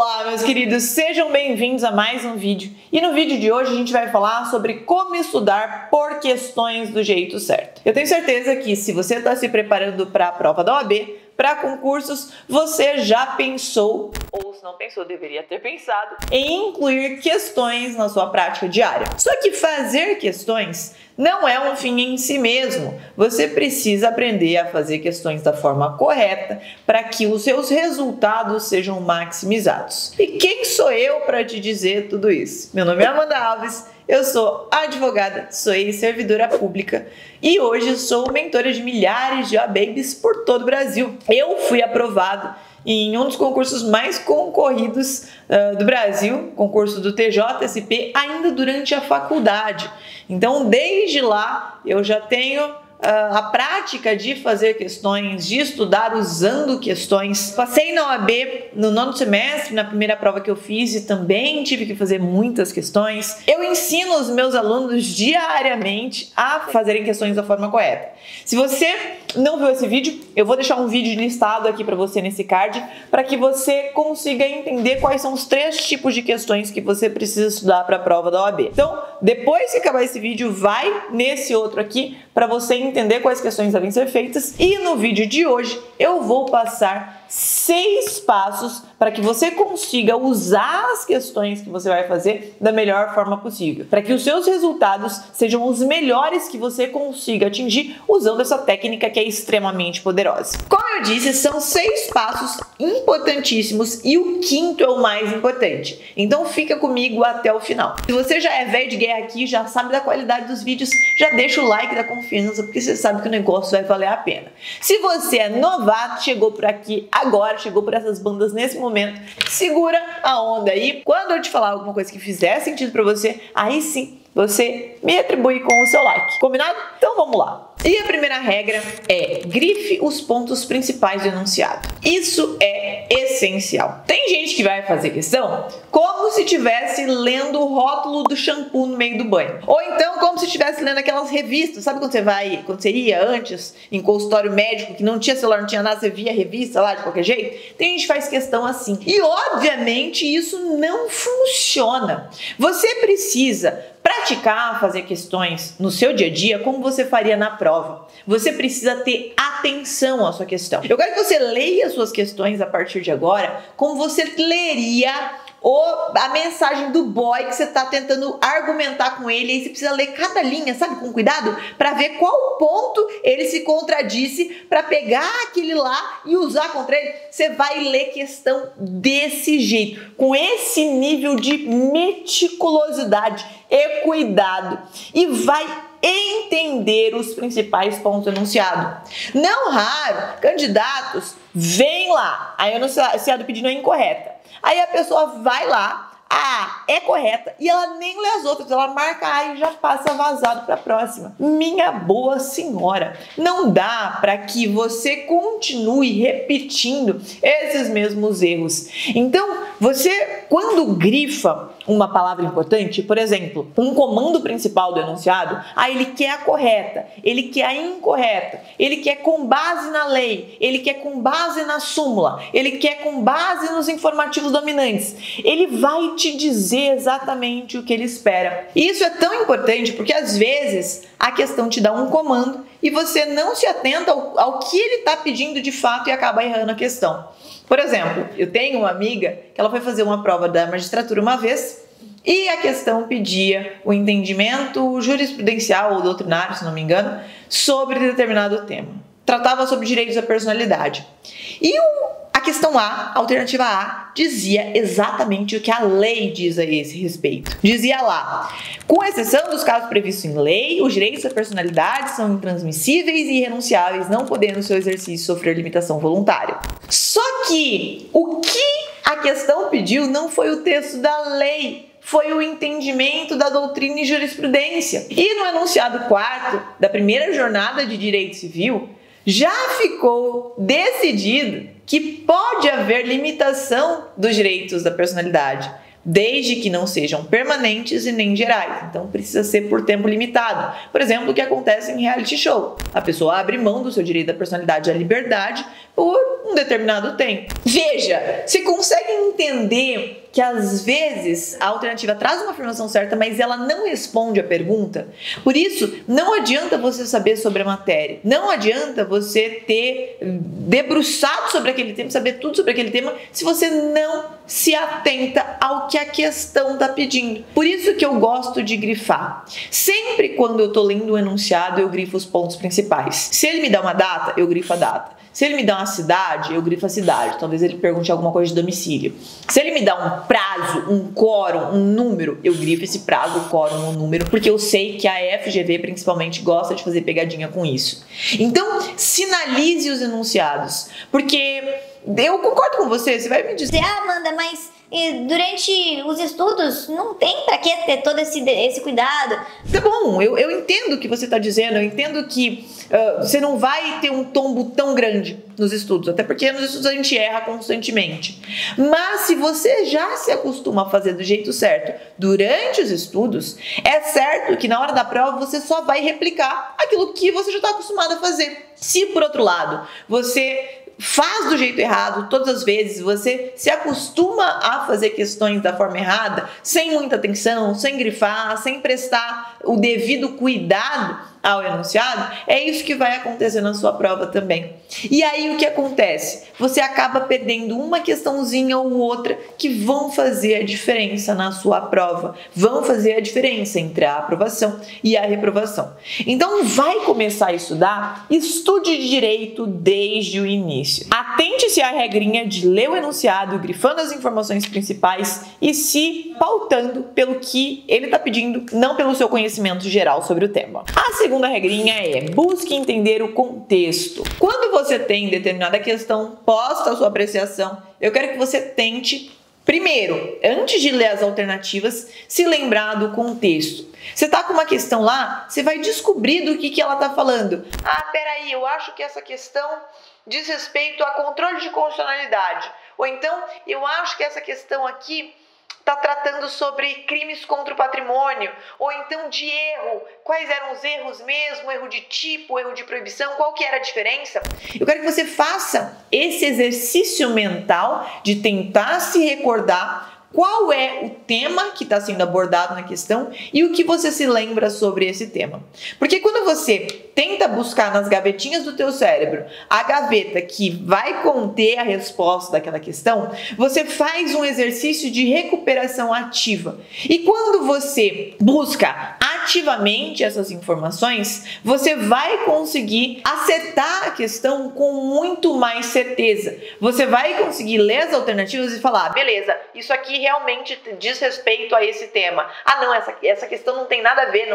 Olá, meus queridos, sejam bem-vindos a mais um vídeo. E no vídeo de hoje a gente vai falar sobre como estudar por questões do jeito certo. Eu tenho certeza que se você está se preparando para a prova da OAB, para concursos, você já pensou, ou se não pensou, deveria ter pensado, em incluir questões na sua prática diária. Só que fazer questões não é um fim em si mesmo. Você precisa aprender a fazer questões da forma correta para que os seus resultados sejam maximizados. E quem sou eu para te dizer tudo isso? Meu nome é Amanda Alves, eu sou advogada, sou ex-servidora pública e hoje sou mentora de milhares de OABs por todo o Brasil. Eu fui aprovado em um dos concursos mais concorridos do Brasil, concurso do TJSP, ainda durante a faculdade. Então, desde lá, eu já tenho a prática de fazer questões, de estudar usando questões. Passei na OAB no 9º semestre, na primeira prova que eu fiz, e também tive que fazer muitas questões. Eu ensino os meus alunos diariamente a fazerem questões da forma correta. Se você não viu esse vídeo, eu vou deixar um vídeo listado aqui para você nesse card, para que você consiga entender quais são os 3 tipos de questões que você precisa estudar para a prova da OAB. Então, depois que acabar esse vídeo, vai nesse outro aqui para você entender quais questões devem ser feitas. E no vídeo de hoje eu vou passar 6 passos para que você consiga usar as questões que você vai fazer da melhor forma possível, para que os seus resultados sejam os melhores que você consiga atingir usando essa técnica que é extremamente poderosa. Como eu disse, são 6 passos importantíssimos e o 5º é o mais importante. Então fica comigo até o final. Se você já é velho de guerra aqui, já sabe da qualidade dos vídeos, já deixa o like da confiança, porque você sabe que o negócio vai valer a pena. Se você é novato, chegou por aqui agora, chegou por essas bandas nesse momento, segura a onda aí. Quando eu te falar alguma coisa que fizer sentido pra você, aí sim você me atribui com o seu like. Combinado? Então vamos lá. E a primeira regra é: grife os pontos principais do enunciado. Isso é essencial. Tem gente que vai fazer questão como se estivesse lendo o rótulo do shampoo no meio do banho. Ou então como se estivesse lendo aquelas revistas. Sabe quando você ia antes em consultório médico, que não tinha celular, não tinha nada, você via a revista lá de qualquer jeito? Tem gente que faz questão assim. E obviamente isso não funciona. Você precisa praticar fazer questões no seu dia a dia como você faria na prova. Você precisa ter atenção à sua questão. Eu quero que você leia as suas questões a partir de agora como você leria a mensagem do boy que você está tentando argumentar com ele. E você precisa ler cada linha, sabe, com cuidado, para ver qual ponto ele se contradisse, para pegar aquele lá e usar contra ele. Você vai ler questão desse jeito, com esse nível de meticulosidade e cuidado, e vai entender os principais pontos do enunciado. Não raro, candidatos vêm lá, aí o enunciado pedido é incorreta. Aí a pessoa vai lá, é correta, e ela nem lê as outras, ela marca A e já passa vazado para a próxima. Minha boa senhora, não dá para que você continue repetindo esses mesmos erros. Então, você, quando grifa uma palavra importante, por exemplo, um comando principal do enunciado, ele quer a correta, ele quer a incorreta, ele quer com base na lei, ele quer com base na súmula, ele quer com base nos informativos dominantes. Ele vai te dizer exatamente o que ele espera. E isso é tão importante porque às vezes a questão te dá um comando e você não se atenta ao que ele está pedindo de fato e acaba errando a questão. Por exemplo, eu tenho uma amiga que ela foi fazer uma prova da magistratura uma vez e a questão pedia o entendimento jurisprudencial ou doutrinário, se não me engano, sobre determinado tema. Tratava sobre direitos da personalidade. E a questão A, a alternativa A, dizia exatamente o que a lei diz a esse respeito. Dizia lá: com exceção dos casos previstos em lei, os direitos da personalidade são intransmissíveis e irrenunciáveis, não podendo seu exercício sofrer limitação voluntária. Só que o que a questão pediu não foi o texto da lei, foi o entendimento da doutrina e jurisprudência. E no enunciado 4º da primeira jornada de direito civil, já ficou decidido que pode haver limitação dos direitos da personalidade, desde que não sejam permanentes e nem gerais. Então precisa ser por tempo limitado. Por exemplo, o que acontece em reality show. A pessoa abre mão do seu direito à personalidade e à liberdade por um determinado tempo. Veja, se consegue entender que às vezes a alternativa traz uma afirmação certa, mas ela não responde a pergunta. Por isso, não adianta você saber sobre a matéria, não adianta você ter debruçado sobre aquele tema, saber tudo sobre aquele tema, se você não se atenta ao que a questão está pedindo. Por isso que eu gosto de grifar. Sempre quando eu estou lendo um enunciado, eu grifo os pontos principais. Se ele me dá uma data, eu grifo a data. Se ele me dá uma cidade, eu grifo a cidade. Talvez ele pergunte alguma coisa de domicílio. Se ele me dá um prazo, um quórum, um número, eu grifo esse prazo, um quórum, um número, porque eu sei que a FGV principalmente gosta de fazer pegadinha com isso. Então, sinalize os enunciados, porque eu concordo com você vai me dizer: ah, Amanda, mas durante os estudos não tem pra que ter todo esse cuidado. Tá bom, eu entendo o que você está dizendo, eu entendo que você não vai ter um tombo tão grande nos estudos, até porque nos estudos a gente erra constantemente. Mas se você já se acostuma a fazer do jeito certo durante os estudos, é certo que na hora da prova você só vai replicar aquilo que você já está acostumado a fazer. Se por outro lado você faz do jeito errado todas as vezes, você se acostuma a fazer questões da forma errada, sem muita atenção, sem grifar, sem prestar o devido cuidado ao enunciado, é isso que vai acontecer na sua prova também. E aí o que acontece? Você acaba perdendo uma questãozinha ou outra que vão fazer a diferença na sua prova, vão fazer a diferença entre a aprovação e a reprovação. Então vai começar a estudar, estude direito desde o início. Atente-se à regrinha de ler o enunciado, grifando as informações principais e se pautando pelo que ele está pedindo, não pelo seu conhecimento geral sobre o tema. A segunda regrinha é: busque entender o contexto. Quando você tem determinada questão posta a sua apreciação, eu quero que você tente, primeiro, antes de ler as alternativas, se lembrar do contexto. Você está com uma questão lá, você vai descobrir do que ela está falando. Ah, peraí, eu acho que essa questão diz respeito a controle de constitucionalidade. Ou então, eu acho que essa questão aqui está tratando sobre crimes contra o patrimônio, ou então de erro. Quais eram os erros mesmo? Erro de tipo, erro de proibição, qual que era a diferença? Eu quero que você faça esse exercício mental de tentar se recordar qual é o tema que está sendo abordado na questão e o que você se lembra sobre esse tema. Porque quando você tenta buscar nas gavetinhas do teu cérebro a gaveta que vai conter a resposta daquela questão, você faz um exercício de recuperação ativa. E quando você busca ativamente essas informações, você vai conseguir acertar a questão com muito mais certeza. Você vai conseguir ler as alternativas e falar: beleza, isso aqui realmente diz respeito a esse tema. Ah, não, essa questão não tem nada a ver,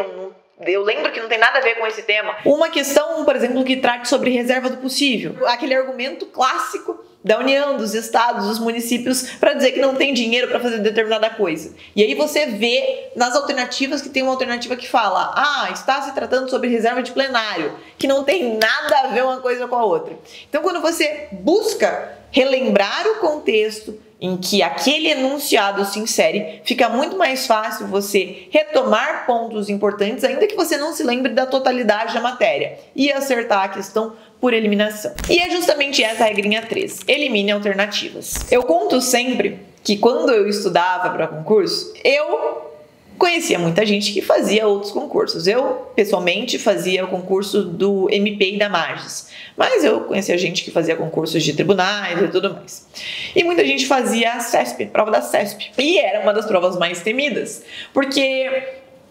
eu lembro que não tem nada a ver com esse tema. Uma questão, por exemplo, que trate sobre reserva do possível. Aquele argumento clássico da União, dos estados, dos municípios, para dizer que não tem dinheiro para fazer determinada coisa. E aí você vê nas alternativas que tem uma alternativa que fala: ah, está se tratando sobre reserva de plenário, que não tem nada a ver uma coisa com a outra. Então, quando você busca relembrar o contexto em que aquele enunciado se insere, fica muito mais fácil você retomar pontos importantes, ainda que você não se lembre da totalidade da matéria, e acertar a questão por eliminação. E é justamente essa a regrinha 3. Elimine alternativas. Eu conto sempre que quando eu estudava para concurso, eu conhecia muita gente que fazia outros concursos. Eu, pessoalmente, fazia o concurso do MP e da Magis, mas eu conhecia gente que fazia concursos de tribunais e tudo mais. E muita gente fazia a CESP, prova da CESP. E era uma das provas mais temidas, porque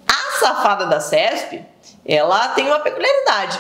a safada da CESP, ela tem uma peculiaridade.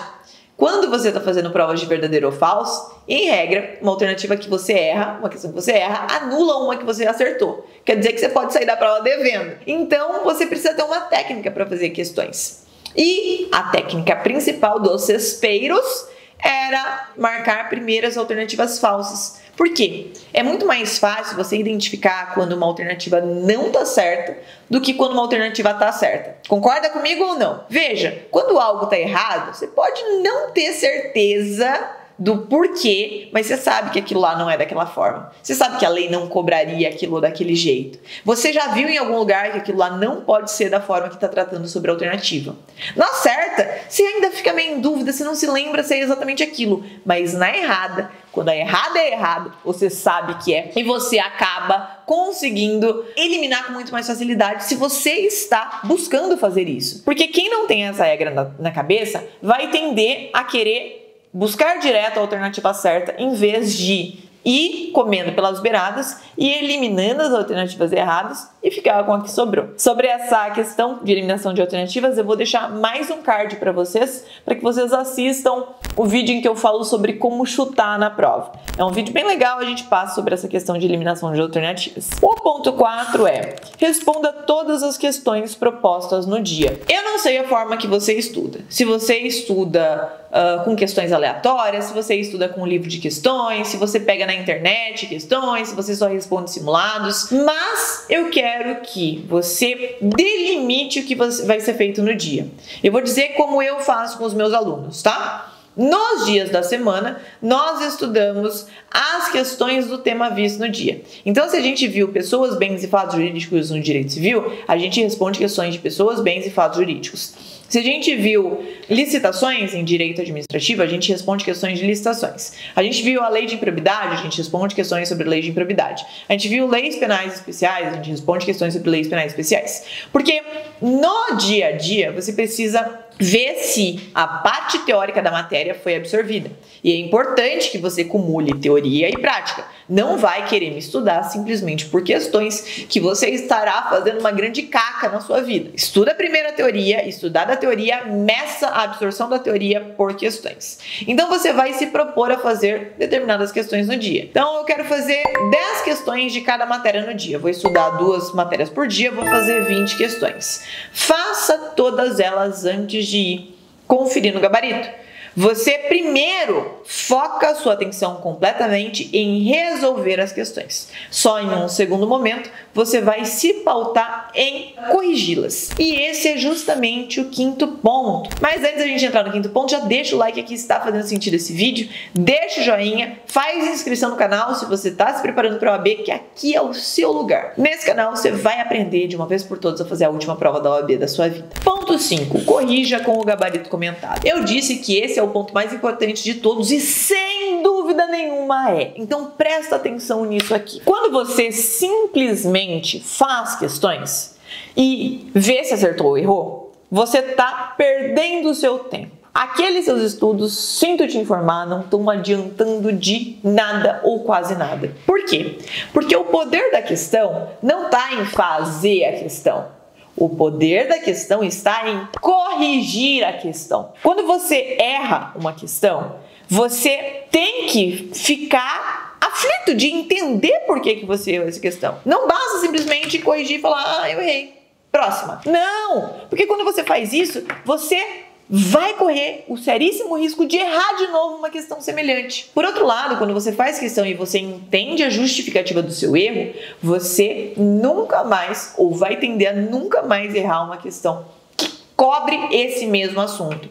Quando você está fazendo provas de verdadeiro ou falso, em regra, uma alternativa que você erra, uma questão que você erra, anula uma que você acertou. Quer dizer que você pode sair da prova devendo. Então, você precisa ter uma técnica para fazer questões. E a técnica principal dos cespeiros era marcar primeiro as alternativas falsas. Por quê? É muito mais fácil você identificar quando uma alternativa não está certa do que quando uma alternativa está certa. Concorda comigo ou não? Veja, quando algo está errado, você pode não ter certeza do porquê, mas você sabe que aquilo lá não é daquela forma. Você sabe que a lei não cobraria aquilo daquele jeito. Você já viu em algum lugar que aquilo lá não pode ser da forma que está tratando sobre a alternativa. Na certa, você ainda fica meio em dúvida, você não se lembra se é exatamente aquilo. Mas na errada, quando a errada é errado, você sabe que é. E você acaba conseguindo eliminar com muito mais facilidade se você está buscando fazer isso. Porque quem não tem essa regra na cabeça vai tender a querer buscar direto a alternativa certa em vez de ir comendo pelas beiradas e eliminando as alternativas erradas e ficar com a que sobrou. Sobre essa questão de eliminação de alternativas, eu vou deixar mais um card para que vocês assistam o vídeo em que eu falo sobre como chutar na prova. É um vídeo bem legal, a gente passa sobre essa questão de eliminação de alternativas. O ponto 4 é: responda todas as questões propostas no dia. Eu não sei a forma que você estuda. Se você estuda com questões aleatórias, se você estuda com um livro de questões, se você pega na internet questões, se você só responde simulados, mas eu quero que você delimite o que vai ser feito no dia. Eu vou dizer como eu faço com os meus alunos, tá? Nos dias da semana, nós estudamos as questões do tema visto no dia. Então, se a gente viu pessoas, bens e fatos jurídicos no direito civil, a gente responde questões de pessoas, bens e fatos jurídicos. Se a gente viu licitações em direito administrativo, a gente responde questões de licitações. A gente viu a lei de improbidade, a gente responde questões sobre lei de improbidade. A gente viu leis penais especiais, a gente responde questões sobre leis penais especiais. Porque no dia a dia você precisa ver se a parte teórica da matéria foi absorvida. E é importante que você acumule teoria e prática. Não vai querer me estudar simplesmente por questões que você estará fazendo uma grande caca na sua vida. Estuda primeiro a teoria, estudar da teoria, meça a absorção da teoria por questões. Então você vai se propor a fazer determinadas questões no dia. Então eu quero fazer 10 questões de cada matéria no dia. Eu vou estudar 2 matérias por dia, vou fazer 20 questões. Faça todas elas antes de ir conferir no gabarito. Você primeiro foca a sua atenção completamente em resolver as questões. Só em um segundo momento você vai se pautar em corrigi-las. E esse é justamente o 5º ponto. Mas antes da gente entrar no 5º ponto, já deixa o like aqui se está fazendo sentido esse vídeo, deixa o joinha, faz inscrição no canal se você está se preparando para a OAB, que aqui é o seu lugar. Nesse canal você vai aprender de uma vez por todas a fazer a última prova da OAB da sua vida. Ponto 5. Corrija com o gabarito comentado. Eu disse que esse é o ponto mais importante de todos e sem dúvida nenhuma é. Então presta atenção nisso aqui. Quando você simplesmente faz questões e vê se acertou ou errou, você está perdendo o seu tempo. Aqueles seus estudos, sinto te informar, não estão adiantando de nada ou quase nada. Por quê? Porque o poder da questão não está em fazer a questão. O poder da questão está em corrigir a questão. Quando você erra uma questão, você tem que ficar aflito de entender por que você errou essa questão. Não basta simplesmente corrigir e falar, eu errei, próxima. Não, porque quando você faz isso, você vai correr o seríssimo risco de errar de novo uma questão semelhante. Por outro lado, quando você faz questão e você entende a justificativa do seu erro, você nunca mais, ou vai tender a nunca mais errar uma questão que cobre esse mesmo assunto.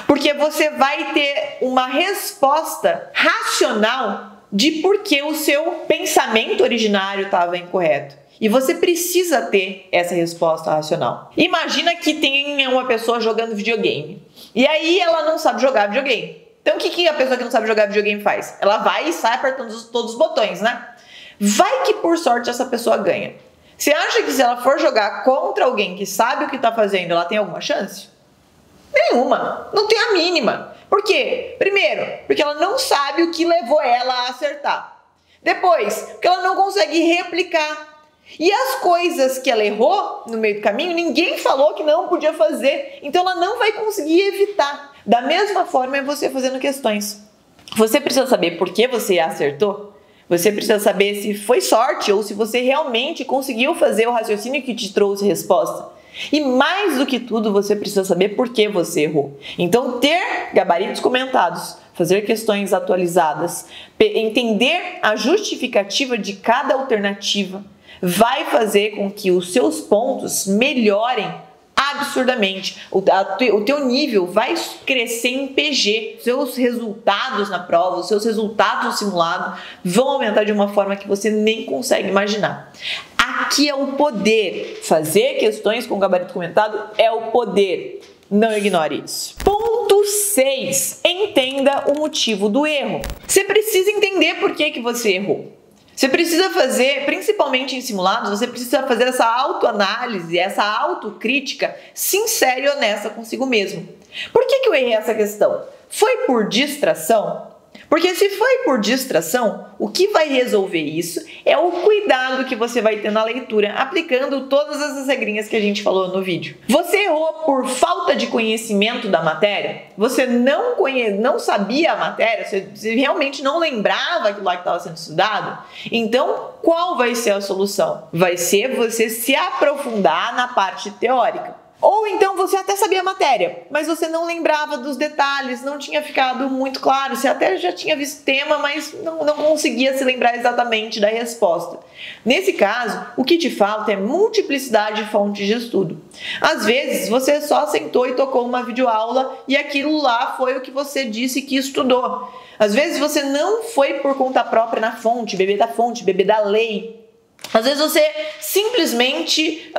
Porque você vai ter uma resposta racional de por que o seu pensamento originário estava incorreto. E você precisa ter essa resposta racional. Imagina que tem uma pessoa jogando videogame. E aí ela não sabe jogar videogame. Então o que a pessoa que não sabe jogar videogame faz? Ela vai e sai apertando todos os botões, né? Vai que por sorte essa pessoa ganha. Você acha que se ela for jogar contra alguém que sabe o que está fazendo, ela tem alguma chance? Nenhuma. Não tem a mínima. Por quê? Primeiro, porque ela não sabe o que levou ela a acertar. Depois, porque ela não consegue replicar. E as coisas que ela errou no meio do caminho, ninguém falou que não podia fazer. Então ela não vai conseguir evitar. Da mesma forma é você fazendo questões. Você precisa saber por que você acertou. Você precisa saber se foi sorte ou se você realmente conseguiu fazer o raciocínio que te trouxe resposta. E mais do que tudo, você precisa saber por que você errou. Então ter gabaritos comentados, fazer questões atualizadas, entender a justificativa de cada alternativa, vai fazer com que os seus pontos melhorem absurdamente. O teu nível vai crescer em PG. Seus resultados na prova, os seus resultados no simulado vão aumentar de uma forma que você nem consegue imaginar. Aqui é o poder. Fazer questões com gabarito comentado é o poder. Não ignore isso. Ponto 6. Entenda o motivo do erro. Você precisa entender por que você errou. Você precisa fazer, principalmente em simulados, você precisa fazer essa autoanálise, essa autocrítica sincera e honesta consigo mesmo. Por que eu errei essa questão? Foi por distração? Porque se foi por distração, o que vai resolver isso é o cuidado que você vai ter na leitura, aplicando todas essas regrinhas que a gente falou no vídeo. Você errou por falta de conhecimento da matéria? Você não sabia a matéria? Você realmente não lembrava aquilo lá que estava sendo estudado? Então, qual vai ser a solução? Vai ser você se aprofundar na parte teórica. Ou então você até sabia a matéria, mas você não lembrava dos detalhes, não tinha ficado muito claro, você até já tinha visto o tema, mas não conseguia se lembrar exatamente da resposta. Nesse caso, o que te falta é multiplicidade de fontes de estudo. Às vezes, você só sentou e tocou uma videoaula e aquilo lá foi o que você disse que estudou. Às vezes, você não foi por conta própria na fonte, beber da lei. Às vezes você simplesmente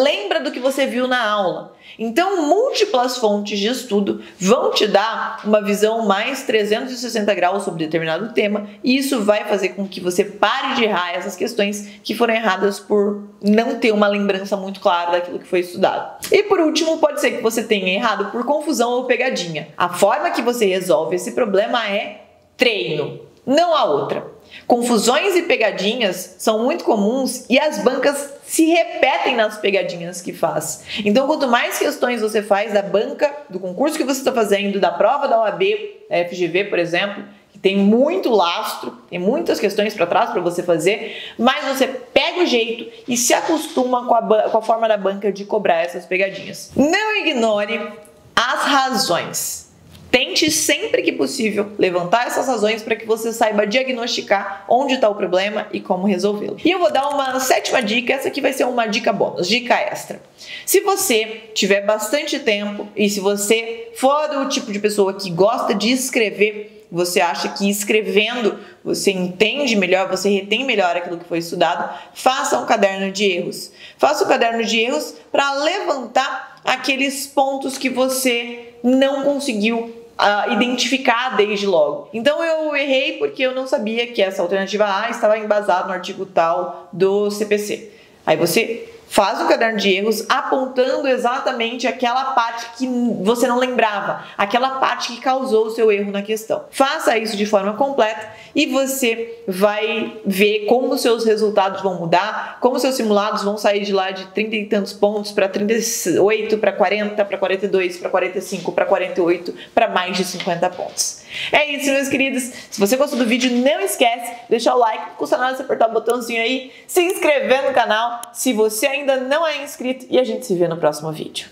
lembra do que você viu na aula. Então, múltiplas fontes de estudo vão te dar uma visão mais 360 graus sobre determinado tema, e isso vai fazer com que você pare de errar essas questões que foram erradas por não ter uma lembrança muito clara daquilo que foi estudado. E por último, pode ser que você tenha errado por confusão ou pegadinha. A forma que você resolve esse problema é treino, não há outra. Confusões e pegadinhas são muito comuns e as bancas se repetem nas pegadinhas que faz. Então, quanto mais questões você faz da banca, do concurso que você está fazendo, da prova da OAB, da FGV, por exemplo, que tem muito lastro, tem muitas questões para trás para você fazer, mais você pega o jeito e se acostuma com a forma da banca de cobrar essas pegadinhas. Não ignore as razões. Tente sempre que possível levantar essas razões para que você saiba diagnosticar onde está o problema e como resolvê-lo. E eu vou dar uma 7ª dica, essa aqui vai ser uma dica bônus, dica extra. Se você tiver bastante tempo e se você for do tipo de pessoa que gosta de escrever, você acha que escrevendo você entende melhor, você retém melhor aquilo que foi estudado, faça um caderno de erros. Faça um caderno de erros para levantar aqueles pontos que você não conseguiu identificar desde logo. Então eu errei porque eu não sabia que essa alternativa A estava embasada no artigo tal do CPC. Aí você faz um caderno de erros apontando exatamente aquela parte que você não lembrava, aquela parte que causou o seu erro na questão. Faça isso de forma completa e você vai ver como os seus resultados vão mudar, como os seus simulados vão sair de lá de 30 e tantos pontos para 38, para 40, para 42, para 45, para 48, para mais de 50 pontos. É isso, meus queridos. Se você gostou do vídeo, não esquece de deixar o like, não custa nada você apertar o botãozinho aí, se inscrever no canal se você ainda não é inscrito e a gente se vê no próximo vídeo.